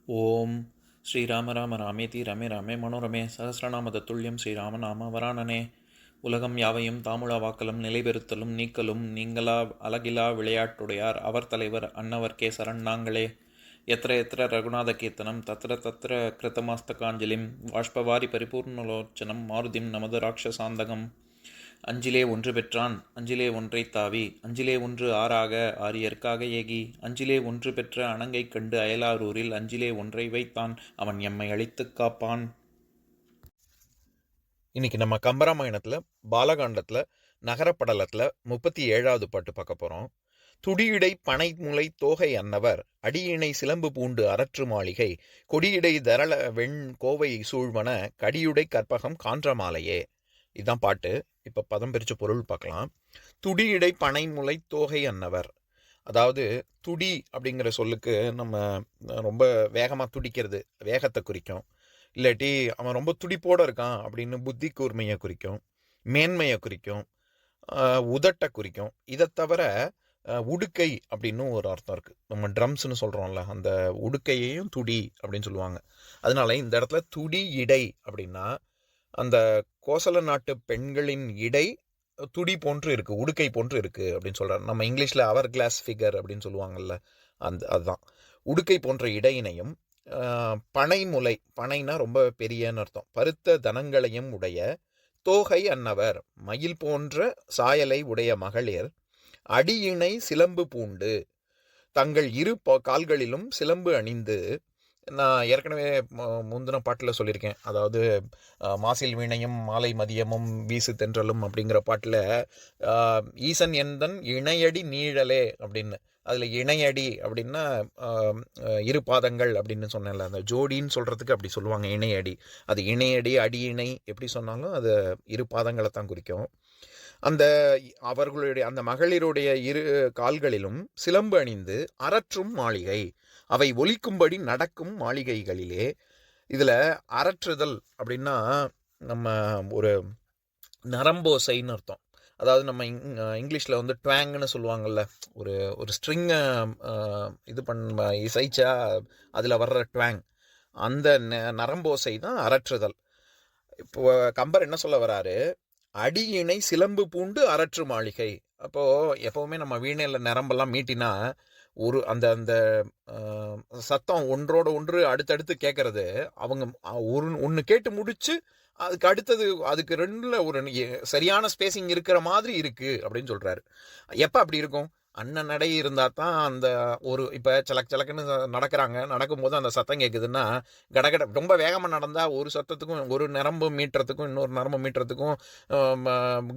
ஓம் ஸ்ரீராம ராம ராமேதி ரமே ராமே மனோரமே சகசிரநாம தத்துல்யம் ஸ்ரீராம நாம வராணனே. உலகம் யாவையும் தாமுழா வாக்கலும் நிலைபெறுத்தலும் நீக்கலும் நீங்களா அழகிலா விளையாட்டுடையார் அவர் தலைவர் அன்னவர் சரண் நாங்களே. எத்திர எத்திர ரகுநாத கீர்த்தனம் தத்திர தத்திர கிருத்தமாஸ்தகாஞ்சலிம் வாஷ்பவாரி பரிபூர்ணலோச்சனம் மாருதிம் நமது ராட்சசாந்தகம். அஞ்சிலே ஒன்று பெற்றான் அஞ்சிலே ஒன்றைத் தாவி அஞ்சிலே ஒன்று ஆறாக ஆரியர்க்காக ஏகி அஞ்சிலே ஒன்று பெற்ற அணங்கைக் கண்டு அயலாரூரில் அஞ்சிலே ஒன்றை வைத்தான் அவன் எம்மை அழித்துக் காப்பான். இன்னைக்கு நம்ம கம்பராமாயணத்தில் பாலகாண்டத்தில் நகரப்படலத்தில் 37வது பாட்டு பார்க்க போகிறோம். துடியிடை பனை முலை தோகை அன்னவர் அடியினை சிலம்பு பூண்டு அரற்று மாளிகை கொடியிடை தரள வெண் கோவை சூழ்வன கடியுடை கற்பகம் கான்ற மாலையே. இதுதான் பாட்டு. இப்போ பதம் பிரித்து பொருள் பார்க்கலாம். துடியிடை பனை முலை தோகை அன்னவர், அதாவது துடி அப்படிங்கிற சொல்லுக்கு நம்ம ரொம்ப வேகமாக துடிக்கிறது வேகத்தை குறிக்கும். இல்லாட்டி அவன் ரொம்ப துடிப்போடு இருக்கான் அப்படின்னு புத்தி கூர்மையை குறிக்கும், மேன்மையை குறிக்கும், உதட்டை குறிக்கும். இதை தவிர உடுக்கை அப்படின்னு ஒரு அர்த்தம் இருக்குது. நம்ம ட்ரம்ஸ்னு சொல்கிறோம்ல, அந்த உடுக்கையையும் துடி அப்படின்னு சொல்லுவாங்க. அதனால இந்த இடத்துல துடி இடை அப்படின்னா அந்த கோசல நாட்டு பெண்களின் இடை துடி போன்று இருக்குது, உடுக்கை போன்று இருக்குது அப்படின்னு சொல்கிறார். நம்ம இங்கிலீஷில் அவர் கிளாஸ் ஃபிகர் அப்படின்னு சொல்லுவாங்கள்ல, அதுதான் உடுக்கை போன்ற இடையினையும் பனைமுலை, பனைனா ரொம்ப பெரியன்னு அர்த்தம், பருத்த தனங்களையும் உடைய தோகை அன்னவர் மயில் போன்ற சாயலை உடைய மகளிர் அடியினை சிலம்பு பூண்டு தங்கள் இரு கால்களிலும் சிலம்பு அணிந்து. நான் ஏற்கனவே முந்தின பாட்டில் சொல்லியிருக்கேன், அதாவது மாசில் வீணையும் மாலை மதியமும் வீசு தென்றலும் அப்படிங்கிற பாட்டில் ஈசன் எந்தன் இணையடி நீழலே அப்படின்னு, அதில் இணையடி அப்படின்னா இரு பாதங்கள் அப்படின்னு சொன்னேன்ல, அந்த ஜோடின்னு சொல்கிறதுக்கு அப்படி சொல்லுவாங்க இணையடி. அது இணையடி அடி இணை எப்படி சொன்னாலும் அது இரு பாதங்களை தான் குறிக்கும். அந்த அவர்களுடைய அந்த மகளிருடைய இரு கால்களிலும் சிலம்பு அணிந்து அரற்றும் மாளிகை அவை ஒலிக்கும்படி நடக்கும் மாளிகைகளிலே. இதில் அரற்றுதல் அப்படின்னா நம்ம ஒரு நரம்போசைன்னு அர்த்தம். அதாவது நம்ம இங்கிலீஷில் வந்து ட்வாங்னு சொல்லுவாங்கள்ல, ஒரு ஒரு ஸ்ட்ரிங்கை இது இசைச்சா அதில் வர்ற ட்வாங், அந்த நரம்போசை தான் அரற்றுதல். இப்போ கம்பர் என்ன சொல்ல வராரு, அடியினை சிலம்பு பூண்டு அரற்று மாளிகை. அப்போது எப்போவுமே நம்ம வீணையில் நரம்பெல்லாம் மீட்டினா ஒரு அந்த அந்த சத்தம் ஒன்றோட ஒன்று அடுத்தடுத்து கேட்கறது, அவங்க ஒன்று கேட்டு முடிச்சு அதுக்கு அடுத்தது அதுக்கு ரெண்டில் ஒரு சரியான ஸ்பேசிங் இருக்கிற மாதிரி இருக்குது அப்படின்னு சொல்கிறாரு. எப்போ அப்படி இருக்கும்? அண்ணன் நடை இருந்தால் தான் அந்த ஒரு இப்போ சலக்குன்னு நடக்கிறாங்க, நடக்கும்போது அந்த சத்தம் கேட்குதுன்னா கடகட ரொம்ப வேகமாக நடந்தால் ஒரு சத்தத்துக்கும் ஒரு நரம்பு மீட்டுறதுக்கும் இன்னொரு நரம்பு மீட்டுறதுக்கும்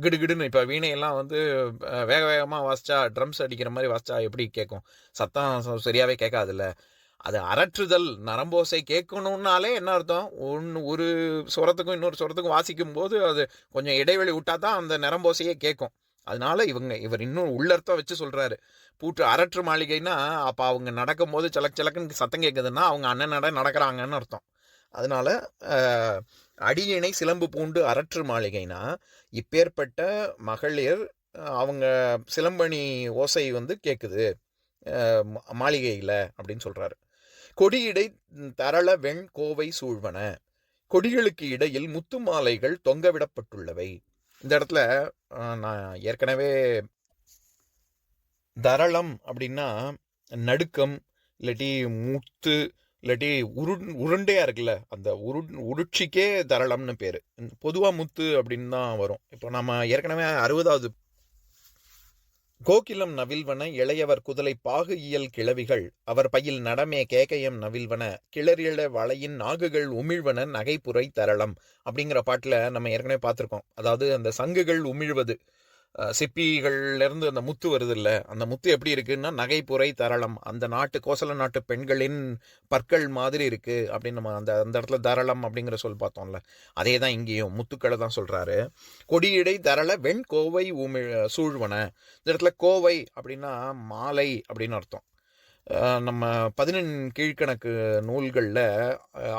கிடுகிடுன்னு. இப்போ வீணையெல்லாம் வந்து வேக வேகமாக வாசித்தா, ட்ரம்ஸ் அடிக்கிற மாதிரி வாசித்தா எப்படி கேட்கும்? சத்தம் சரியாகவே கேட்காதுல்ல. அது அரற்றுதல், நரம்போசை கேட்கணுன்னாலே என்ன அர்த்தம்? ஒரு சுரத்துக்கும் இன்னொரு சுரத்துக்கும் வாசிக்கும் போது அது கொஞ்சம் இடைவெளி விட்டால் தான் அந்த நரம்போசையே கேட்கும். அதனால இவர் இன்னும் உள்ளர்த்தம் வச்சு சொல்கிறாரு. பூற்று அரற்று மாளிகைன்னா அப்போ அவங்க நடக்கும்போது சலக்குன்னு சத்தம் கேட்குதுன்னா அவங்க அண்ணன் நடக்கிறாங்கன்னு அர்த்தம். அதனால அடியினை சிலம்பு பூண்டு அரற்று மாளிகைனா இப்பேற்பட்ட மகளிர் அவங்க சிலம்பணி ஓசை வந்து கேட்குது மாளிகையில் அப்படின்னு சொல்கிறாரு. கொடியிடை தரள வெண் கோவை சூழ்வன, கொடிகளுக்கு இடையில் முத்து மாலைகள் தொங்கவிடப்பட்டுள்ளவை. இந்த இடத்துல நான் ஏற்கனவே தரளம் அப்படின்னா நடுக்கம், இல்லாட்டி முத்து, இல்லாட்டி உருண்டையாக இருக்குல்ல, அந்த உருட்சிக்கே தரளம்னு பேர். பொதுவாக முத்து அப்படின்னு தான் வரும். இப்போ நம்ம ஏற்கனவே 60வது கோகிலம் நவில்வன இளையவர் குதலை பாகு இயல் கிளவிகள் அவர் பையில் நடமே கேகயம் நவில்வன கிளறியல வளையின் நாகுகள் உமிழ்வன நகைப்புரை தரளம் அப்படிங்கிற பாட்டில் நம்ம ஏற்கனவே பார்த்துருக்கோம். அதாவது அந்த சங்குகள் உமிழ்வது, சிப்பிகள்லேருந்து அந்த முத்து வருது இல்லை, அந்த முத்து எப்படி இருக்குன்னா நகைப்புரை தரளம், அந்த நாட்டு கோசல நாட்டு பெண்களின் பற்கள் மாதிரி இருக்குது அப்படின்னு நம்ம அந்த அந்த இடத்துல தரளம் அப்படிங்கிற சொல் பார்த்தோம்ல, அதே தான் இங்கேயும் முத்துக்களை தான் சொல்கிறாரு. கொடியிடை தரள வெண் கோவை சூழ்வன. இந்த இடத்துல கோவை அப்படின்னா மாலை அப்படின்னு அர்த்தம். நம்ம 11 கீழ்கணக்கு நூல்களில்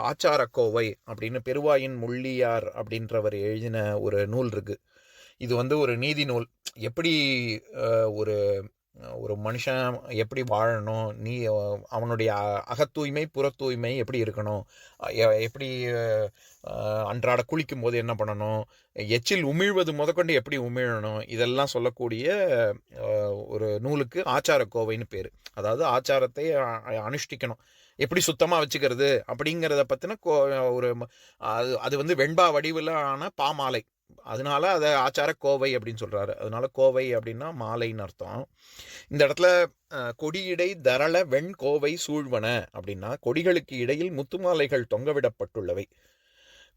ஆச்சார கோவை அப்படின்னு பெருவாயின் முள்ளியார் அப்படின்றவர் எழுதின ஒரு நூல் இருக்குது. இது வந்து ஒரு நீதி நூல். எப்படி ஒரு ஒரு மனுஷன் எப்படி வாழணும், அவனுடைய அகத்தூய்மை புறத்தூய்மை எப்படி இருக்கணும், எப்படி அன்றாட குளிக்கும் போது என்ன பண்ணணும், எச்சில் உமிழ்வது முதற்கொண்டு எப்படி உமிழணும், இதெல்லாம் சொல்லக்கூடிய ஒரு நூலுக்கு ஆச்சார கோவைன்னு பேர். அதாவது ஆச்சாரத்தை அனுஷ்டிக்கணும், எப்படி சுத்தமாக வச்சுக்கிறது அப்படிங்கிறத பற்றின ஒரு அது வந்து வெண்பா வடிவில் ஆன பாமாலை, அதனால அதை ஆச்சார கோவை அப்படின்னு சொல்றாரு. அதனால கோவை அப்படின்னா மாலைன்னு அர்த்தம். இந்த இடத்துல கொடியிடை தரள வெண் கோவை சூழ்வன அப்படின்னா கொடிகளுக்கு இடையில் முத்துமாலைகள் தொங்கவிடப்பட்டுள்ளவை.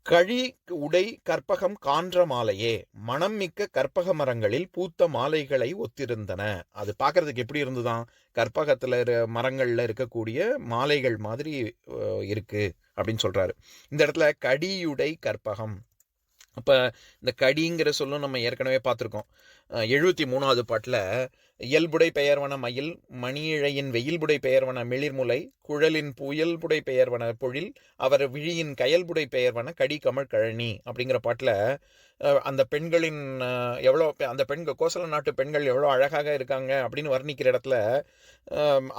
கழி உடை கற்பகம் கான்ற மாலையே, மனம் மிக்க கற்பக மரங்களில் பூத்த மாலைகளை ஒத்திருந்தன. அது பார்க்கறதுக்கு எப்படி இருந்துதான், கற்பகத்துல மரங்கள்ல இருக்கக்கூடிய மாலைகள் மாதிரி இருக்கு அப்படின்னு சொல்றாரு. இந்த இடத்துல கடியுடை கற்பகம், அப்போ இந்த கடிங்கிற சொல்லும் நம்ம ஏற்கனவே பார்த்துருக்கோம். 73வது பாட்டில் இயல்புடை பெயர்வன மயில், மணியிழையின் வெயில்புடை பெயர்வன மிளிர்முலை, குழலின் புயல்புடை பெயர்வன பொழில், அவர் விழியின் கயல்புடை பெயர்வன கடி கமழ் கழனி அப்படிங்கிற பாட்டில் அந்த பெண்களின் அந்த பெண்கள், கோசல நாட்டு பெண்கள் எவ்வளோ அழகாக இருக்காங்க அப்படின்னு வர்ணிக்கிற இடத்துல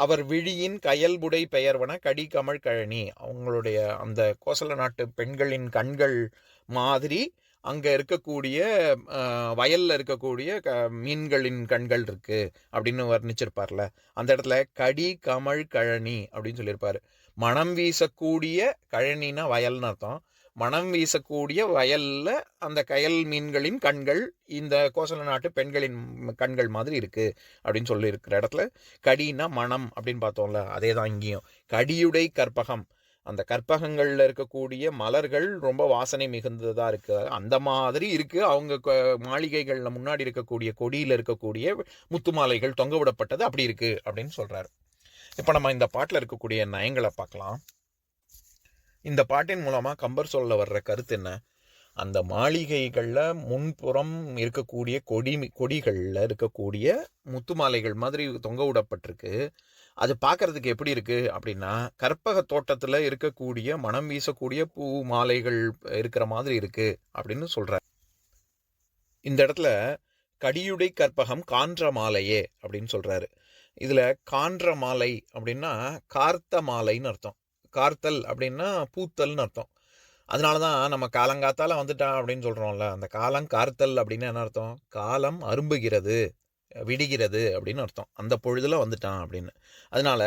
அவர் விழியின் கயல்புடை பெயர்வன கடி கமழ் கழனி, அவங்களுடைய அந்த கோசல நாட்டு பெண்களின் கண்கள் மாதிரி அங்கே இருக்கக்கூடிய வயலில் இருக்கக்கூடிய மீன்களின் கண்கள் இருக்கு அப்படின்னு வர்ணிச்சிருப்பார்ல. அந்த இடத்துல கடி கமழ் கழனி அப்படின்னு சொல்லியிருப்பாரு. மனம் வீசக்கூடிய கழனின்னா வயல்னு அர்த்தம். மனம் வீசக்கூடிய வயல்ல அந்த கயல் மீன்களின் கண்கள் இந்த கோசல நாட்டு பெண்களின் கண்கள் மாதிரி இருக்கு அப்படின்னு சொல்லி இருக்கிற இடத்துல கடினா மனம் அப்படின்னு பார்த்தோம்ல, அதே தான் இங்கேயும். கடியுடை கற்பகம், அந்த கற்பகங்களில் இருக்கக்கூடிய மலர்கள் ரொம்ப வாசனை மிகுந்ததாக இருக்கு, அந்த மாதிரி இருக்கு அவங்க மாளிகைகளில் முன்னாடி இருக்கக்கூடிய கொடியில் இருக்கக்கூடிய முத்து மாலைகள் தொங்க விடப்பட்டது அப்படி இருக்கு அப்படின்னு சொல்றாரு. இப்போ நம்ம இந்த பாட்டில் இருக்கக்கூடிய நயங்களை பார்க்கலாம். இந்த பாட்டின் மூலமாக கம்பர் சொல்ல வர்ற கருத்து என்ன, அந்த மாளிகைகளில் முன்புறம் இருக்கக்கூடிய கொடிகளில் இருக்கக்கூடிய முத்து மாலைகள் மாதிரி தொங்க விடப்பட்டிருக்கு. அது பார்க்கறதுக்கு எப்படி இருக்கு அப்படின்னா கற்பக தோட்டத்தில் இருக்கக்கூடிய மனம் வீசக்கூடிய பூ மாலைகள் இருக்கிற மாதிரி இருக்கு அப்படின்னு சொல்றார். இந்த இடத்துல கடியுடை கற்பகம் கான்ற மாலையே அப்படின்னு சொல்றாரு. இதுல கான்ற மாலை அப்படின்னா கார்த்த மாலைன்னு அர்த்தம். கார்த்தல் அப்படின்னா பூத்தல்னு அர்த்தம். அதனாலதான் நம்ம காலங்காத்தால வந்துட்டான் அப்படின்னு சொல்றோம்ல, அந்த காலம் கார்த்தல் அப்படின்னு என்ன அர்த்தம், காலம் அரும்புகிறது விடுகிறது அப்படின்னு அர்த்தம், அந்த பொழுதுல வந்துட்டான் அப்படின்னு. அதனால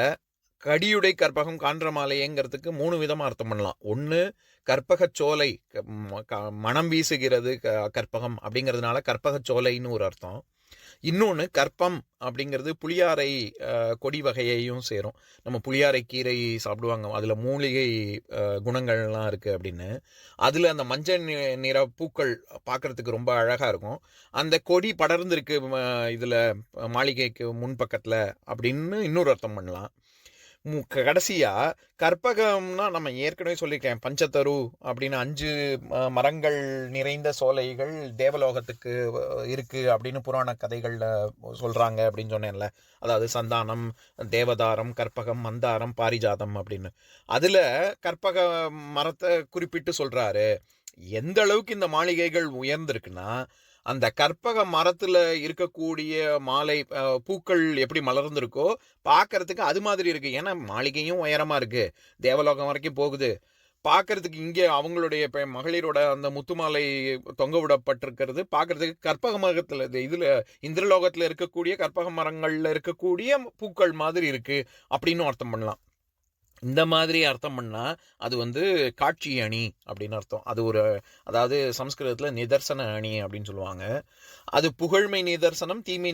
கடியுடை கற்பகம் கான்ற மாலைங்கிறதுக்கு 3 விதமாக அர்த்தம் பண்ணலாம். ஒன்று கற்பகச்சோலை, மனம் வீசுகிறது கற்பகம் அப்படிங்கிறதுனால கற்பகச்சோலைன்னு ஒரு அர்த்தம். இன்னொன்று கற்பம் அப்படிங்கிறது புளியாரை கொடி வகையையும் சேரும். நம்ம புளியாரை கீரை சாப்பிடுவாங்க, அதில் மூலிகை குணங்கள்லாம் இருக்குது அப்படின்னு. அதில் அந்த மஞ்சள் நிற பூக்கள் பார்க்குறதுக்கு ரொம்ப அழகாக இருக்கும். அந்த கொடி படர்ந்துருக்கு இதில் மாளிகைக்கு முன்பக்கத்தில் அப்படின்னு இன்னொரு அர்த்தம் பண்ணலாம். கடைசியாக கற்பகம்னா நம்ம ஏற்கனவே சொல்லியிருக்கேன், பஞ்சத்தரு அப்படின்னு 5 மரங்கள் நிறைந்த சோலைகள் தேவலோகத்துக்கு இருக்கு அப்படின்னு புராண கதைகளில் சொல்கிறாங்க அப்படின்னு சொன்னேன்ல. அதாவது சந்தானம், தேவதாரம், கற்பகம், மந்தாரம், பாரிஜாதம் அப்படின்னு. அதில் கற்பக மரத்தை குறிப்பிட்டு சொல்கிறாரு. எந்த அளவுக்கு இந்த மாளிகைகள் உயர்ந்திருக்குன்னா அந்த கற்பக மரத்தில் இருக்கக்கூடிய மாலை பூக்கள் எப்படி மலர்ந்துருக்கோ பார்க்கறதுக்கு அது மாதிரி இருக்குது. ஏன்னா மாளிகையும் உயரமாக இருக்குது, தேவலோகம் வரைக்கும் போகுது. பார்க்கறதுக்கு இங்கே அவங்களுடைய மகளிரோட அந்த முத்து மாலை தொங்க விடப்பட்டிருக்கிறது பார்க்கறதுக்கு கற்பக மரத்தில் இதில் இந்திரலோகத்தில் இருக்கக்கூடிய கற்பக மரங்களில் இருக்கக்கூடிய பூக்கள் மாதிரி இருக்குது அப்படின்னு அர்த்தம் பண்ணலாம். இந்த மாதிரி அர்த்தம் பண்ணால் அது வந்து காட்சி அணி அப்படின்னு அர்த்தம். அது ஒரு, அதாவது சம்ஸ்கிருதத்தில் நிதர்சன அணி அப்படின்னு சொல்லுவாங்க. அது புகழ்மை நிதர்சனம், தீமை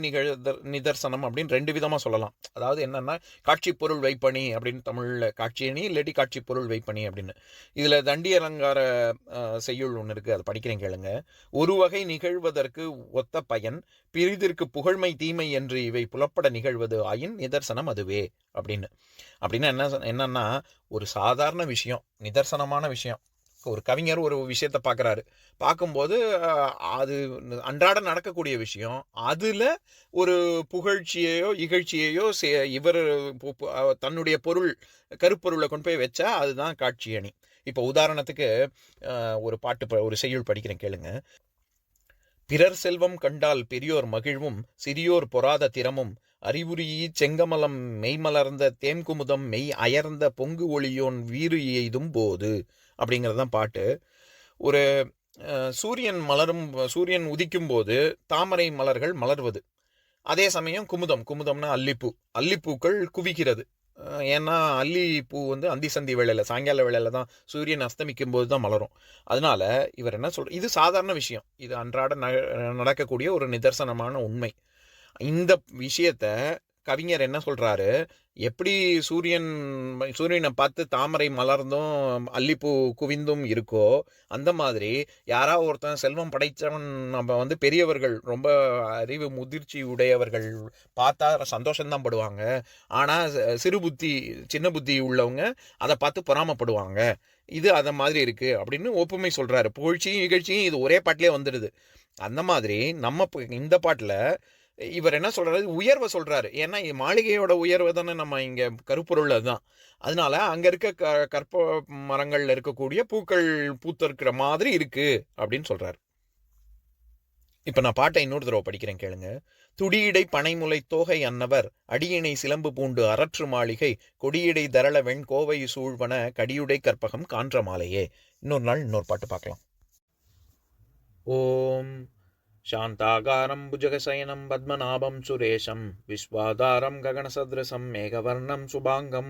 நிதர்சனம் அப்படின்னு 2 விதமாக சொல்லலாம். அதாவது என்னென்னா காட்சி பொருள் வைப்பணி அப்படின்னு தமிழில் காட்சி அணி, இல்லாட்டி காட்சி பொருள் வைப்பணி அப்படின்னு. இதில் தண்டி அலங்கார செய்யுள் ஒன்று இருக்குது, அதை படிக்கிறேன் கேளுங்க. ஒரு வகை நிகழ்வதற்கு ஒத்த பயன் பிரிதிற்கு புகழ்மை தீமை என்று இவை புலப்பட நிகழ்வது ஆயின் நிதர்சனம் அதுவே அப்படின்னு. அப்படின்னா என்னன்னா ஒரு சாதாரண விஷயம், நிதர்சனமான விஷயம். ஒரு கவிஞர் ஒரு விஷயத்தை பார்க்குறாரு, பார்க்கும்போது அது அன்றாட நடக்கக்கூடிய விஷயம், அதில் ஒரு புகழ்ச்சியையோ இகழ்ச்சியையோ இவர் தன்னுடைய கருப்பொருளை கொண்டு போய் வச்சா அதுதான் காட்சி அணி. இப்போ உதாரணத்துக்கு ஒரு செய்யுள் படிக்கிறேன் கேளுங்க. பிறர் செல்வம் கண்டால் பெரியோர் மகிழ்வும் சிறியோர் பொறாத திறமும் அறிவுரியி செங்கமலம் மெய்மலர்ந்த தேன்குமுதம் மெய் அயர்ந்த பொங்கு ஒளியோன் வீறு எய்தும் போது அப்படிங்கிறதான் பாட்டு. ஒரு சூரியன் உதிக்கும் போது தாமரை மலர்கள் மலர்வது, அதே சமயம் குமுதம்னா அல்லிப்பூக்கள் குவிக்கிறது. ஏன்னா அல்லிப்பூ அந்தி சந்தி வேளையில், சாயங்கால வேளையில் தான், சூரியன் அஸ்தமிக்கும் போது தான் மலரும். அதனால இவர் என்ன இது சாதாரண விஷயம், இது அன்றாட நடக்கக்கூடிய ஒரு நிதர்சனமான உண்மை. இந்த விஷயத்த கவிஞர் என்ன சொல்றாரு, எப்படி சூரியனை பார்த்து தாமரை மலர்ந்தும் அல்லிப்பூ குவிந்தும் இருக்கோ, அந்த மாதிரி யாராவது ஒருத்தன் செல்வம் படைத்தவன், நம்ம பெரியவர்கள், ரொம்ப அறிவு முதிர்ச்சி உடையவர்கள் பார்த்தா சந்தோஷம்தான் படுவாங்க. ஆனால் சின்ன புத்தி உள்ளவங்க அதை பார்த்து பொறாமப்படுவாங்க. இது அதை மாதிரி இருக்கு அப்படின்னு ஒப்புமை சொல்றாரு. புகழ்ச்சியும் இகழ்ச்சியும் இது ஒரே பாட்டிலே வந்துடுது. அந்த மாதிரி நம்ம இந்த பாட்டில் இவர் என்ன சொல்றாரு, உயர்வை சொல்றாரு. ஏன்னா மாளிகையோட உயர்வை தானே நம்ம இங்க கருப்பொருள் அதுதான். அதனால அங்க இருக்க கற்ப மரங்கள்ல இருக்கக்கூடிய பூக்கள் பூத்திருக்கிற மாதிரி இருக்கு அப்படின்னு சொல்றாரு. இப்ப நான் பாட்டை இன்னொரு தடவை படிக்கிறேன், கேளுங்க. துடியிடை பனைமுலை தோகை அன்னவர் அடியினை சிலம்பு பூண்டு அரற்று மாளிகை கொடியிடை தரள வெண் கோவை சூழ்வன கடியுடை கற்பகம் கான்ற மாலையே. இன்னொரு நாள் இன்னொரு பாட்டு பார்க்கலாம். ஓம் शान्ताकारं भुजगशयनं पद्मनाभं सुरेशं विश्वाधारं गगनसदृशं मेघवर्णं शुभाङ्गं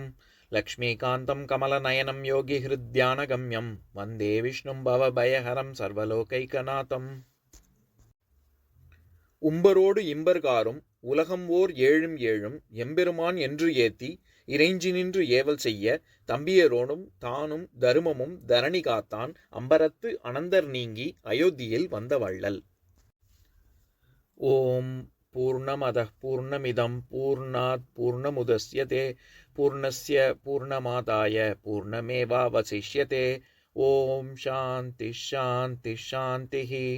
लक्ष्मीकान्तं कमलनयनं योगिहृद्यानगम्यं वन्दे विष्णुं भवभयहरं सर्वलोकैकनाथम्. உம்பரோடு இம்பர்காரும் உலகம் ஓர் ஏழும் ஏழும் எம்பெருமான் என்று ஏத்தி இறைஞ்சி நின்று ஏவல் செய்ய தம்பியரோடும் தானும் தருமமும் தரணி காத்தான் அம்பரத்து அனந்தர் நீங்கி அயோத்தியில் வந்த வள்ளல். ஓம் பூர்ணமதः பூர்ணமிதம் பூர்ணாத் பூர்ணமுதஸ்யதே பூர்ணஸ்ய பூர்ணமாதாய பூர்ணமேவாவசிஷ்யதே. ஓம் சாந்தி சாந்தி சாந்திஹி.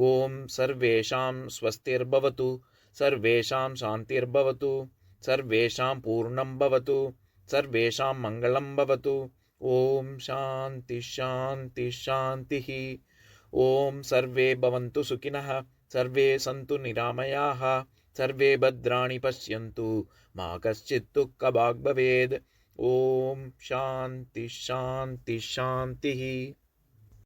ஓம் சர்வேஷாம் ஸ்வஸ்திர்பவது சர்வேஷாம் சாந்திர்பவது சர்வேஷாம் பூர்ணம் பவது சர்வேஷாம் மங்களம் பவது. ஓம் சாந்தி சாந்தி சாந்திஹி. ஓம் சர்வே பவந்து சுகினः सर्वे सन्तु निरामयाः सर्वे भद्राणि पश्यन्तु मा कश्चित् दुःखभाग् भवेत्. ओम शांति शांति शांति.